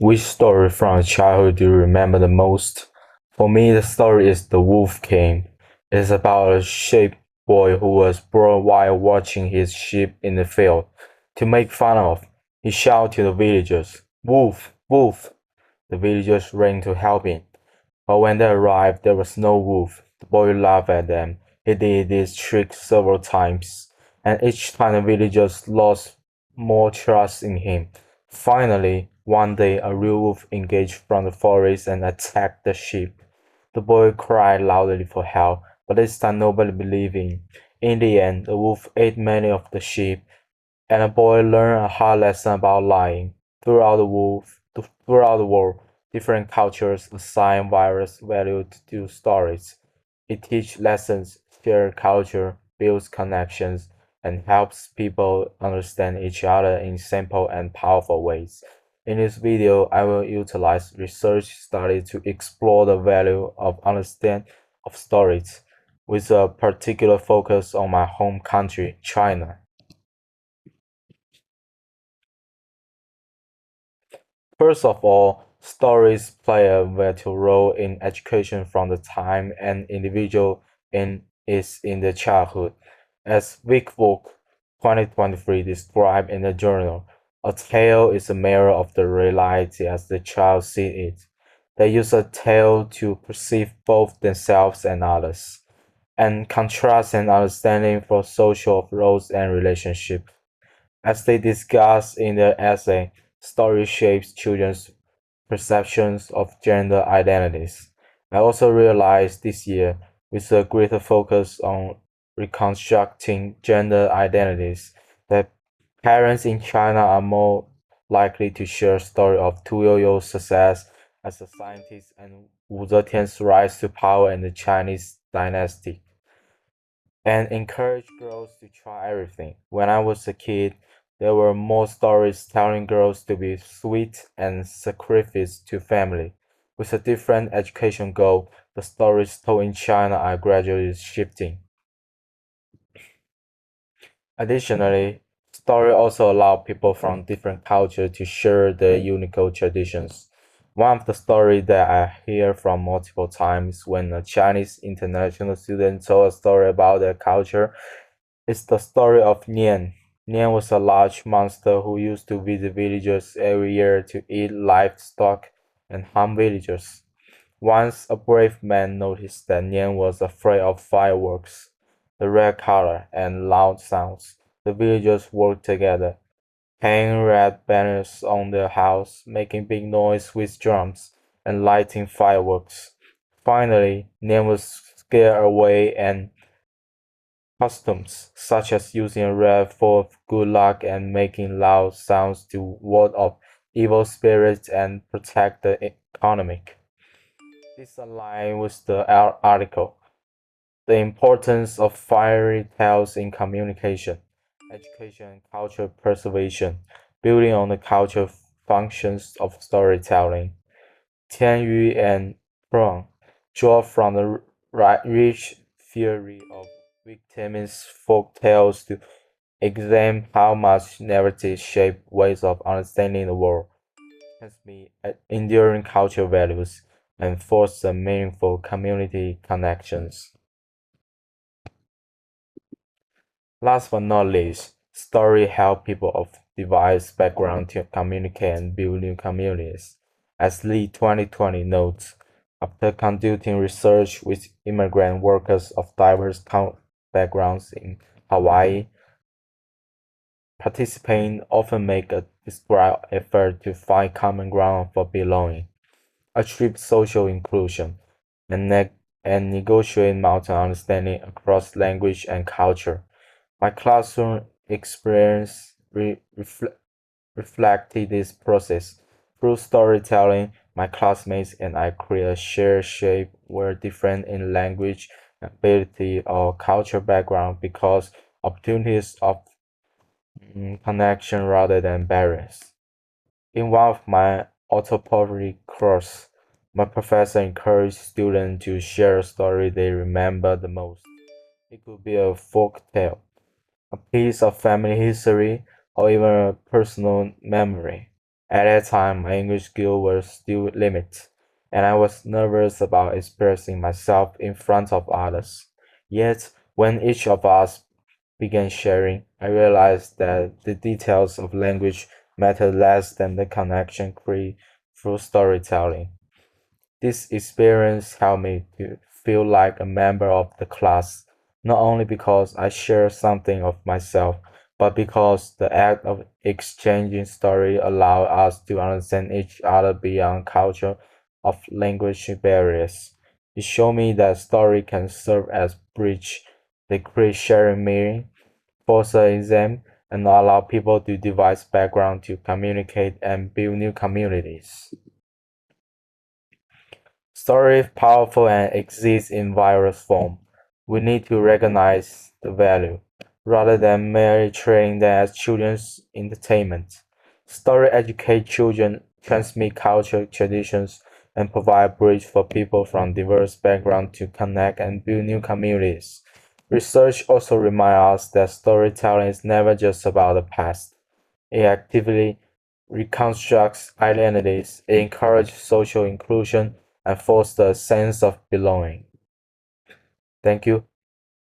Which story from childhood do you remember the most? For me, the story is The Wolf King. It is about a sheep boy who was born while watching his sheep in the field. To make fun of, he shouted to the villagers, "Wolf! Wolf!" The villagers ran to help him. But when they arrived, there was no wolf. The boy laughed at them. He did this trick several times, and each time the villagers lost more trust in him. Finally, one day a real wolf emerged from the forest and attacked the sheep. The boy cried loudly for help, but this time nobody believed him. In the end, the wolf ate many of the sheep, and the boy learned a hard lesson about lying. Throughout the world, different cultures assign various value to stories. It teaches lessons, shares culture, builds connections, and helps people understand each other in simple and powerful ways. In this video, I will utilize research studies to explore the value of understand of stories, with a particular focus on my home country, China. First of all, stories play a vital role in education from the time an individual is in the childhood. As Book 2023 described in the journal, a tale is a mirror of the reality as the child sees it. They use a tale to perceive both themselves and others, and contrast and understanding for social roles and relationships. As they discuss in their essay, story shapes children's perceptions of gender identities. I also realized this year, with a greater focus on reconstructing gender identities, that parents in China are more likely to share story of Tu Youyou's success as a scientist and Wu Zetian's rise to power in the Chinese dynasty, and encourage girls to try everything. When I was a kid, there were more stories telling girls to be sweet and sacrifice to family. With a different education goal, the stories told in China are gradually shifting. Additionally, stories also allow people from different cultures to share their unique traditions. One of the stories that I hear from multiple times when a Chinese international student told a story about their culture is the story of Nian. Nian was a large monster who used to visit villagers every year to eat livestock and harm villagers. Once a brave man noticed that Nian was afraid of fireworks, the red color, and loud sounds. The villagers worked together, hanging red banners on their house, making big noise with drums, and lighting fireworks. Finally, Nian was scared away and customs, such as using a red for good luck and making loud sounds to ward off evil spirits and protect the economy. This aligns with the article. The importance of fairy tales in communication, education, and cultural preservation, building on the cultural functions of storytelling. Tian Yu and Prong draw from the rich theory of Vietnamese folk tales to examine how much narrative shape ways of understanding the world, transmit enduring cultural values, and foster meaningful community connections. Last but not least, story help people of diverse backgrounds to communicate and build new communities. As Lee 2020 notes, after conducting research with immigrant workers of diverse backgrounds in Hawaii, participants often make a desperate effort to find common ground for belonging, achieve social inclusion, and, negotiate mutual understanding across language and culture. My classroom experience reflected this process. Through storytelling, my classmates and I create a shared shape were different in language, ability, or cultural background because opportunities of connection rather than barriers. In one of my autobiography course, my professor encouraged students to share a story they remember the most. It could be a folk tale, a piece of family history, or even a personal memory. At that time, my English skills were still limited, and I was nervous about expressing myself in front of others. Yet, when each of us began sharing, I realized that the details of language mattered less than the connection created through storytelling. This experience helped me to feel like a member of the class, not only because I share something of myself, but because the act of exchanging story allowed us to understand each other beyond culture of language barriers. It showed me that story can serve as bridge. They create sharing meaning, foster exam, and allow people to devise background to communicate and build new communities. Story is powerful and exists in various form. We need to recognize the value, rather than merely treating them as children's entertainment. Story educate children, transmit culture, traditions, and provide a bridge for people from diverse backgrounds to connect and build new communities. Research also reminds us that storytelling is never just about the past. It actively reconstructs identities, it encourages social inclusion, and fosters a sense of belonging. Thank you.